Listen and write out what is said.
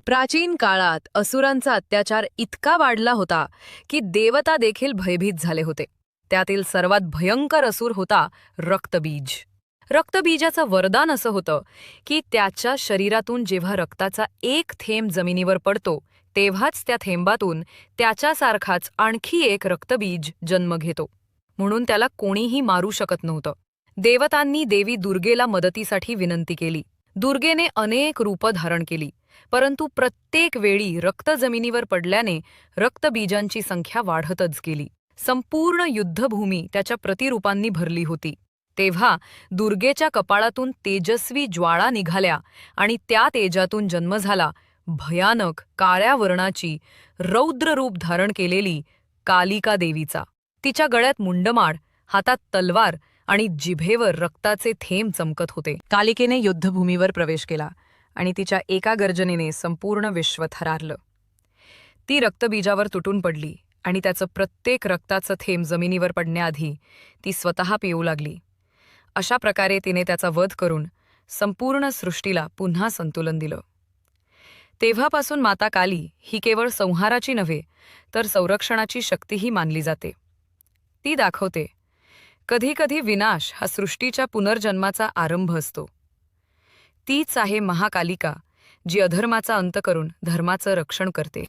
प्राचीन काळात असुरांचा अत्याचार इतका वाढला होता की देवता देखील भयभीत झाले होते. त्यातील सर्वात भयंकर असुर होता रक्तबीज. रक्तबीजाचं वरदान असं होतं की त्याच्या शरीरातून जेव्हा रक्ताचा एक थेंब जमिनीवर पडतो तेव्हाच त्या थेंबातून त्याच्यासारखाच आणखी एक रक्तबीज जन्म घेतो. म्हणून त्याला कोणीही मारू शकत नव्हतं. देवतांनी देवी दुर्गेला मदतीसाठी विनंती केली. दुर्गेने अनेक रूपं धारण केली, परंतु प्रत्येक वेळी रक्त जमिनीवर पडल्याने रक्तबीजांची संख्या वाढतच गेली. संपूर्ण युद्धभूमी त्याच्या प्रतिरूपांनी भरली होती. तेव्हा दुर्गेच्या कपाळातून तेजस्वी ज्वाळा निघाल्या आणि त्या तेजातून जन्म झाला भयानक काळ्या वर्णाची रौद्र रूप धारण केलेली कालिका देवीचा. तिच्या गळ्यात मुंडमाळ, हातात तलवार आणि जिभेवर रक्ताचे थेंब चमकत होते. कालिकेने युद्धभूमीवर प्रवेश केला आणि तिच्या एका गर्जनेने संपूर्ण विश्व थरारलं. ती रक्तबीजावर तुटून पडली आणि त्याचं प्रत्येक रक्ताचं थेंब जमिनीवर पडण्याआधी ती स्वतः पिऊ लागली. अशा प्रकारे तिने त्याचा वध करून संपूर्ण सृष्टीला पुन्हा संतुलन दिलं. तेव्हापासून माता काली ही केवळ संहाराची नव्हे तर संरक्षणाची शक्तीही मानली जाते. ती दाखवते कधी कधी विनाश हा सृष्टीच्या पुनर्जन्माचा आरंभ असतो. तीच आहे महाकालिका, जी अधर्माचा अंत करून धर्माचं रक्षण करते.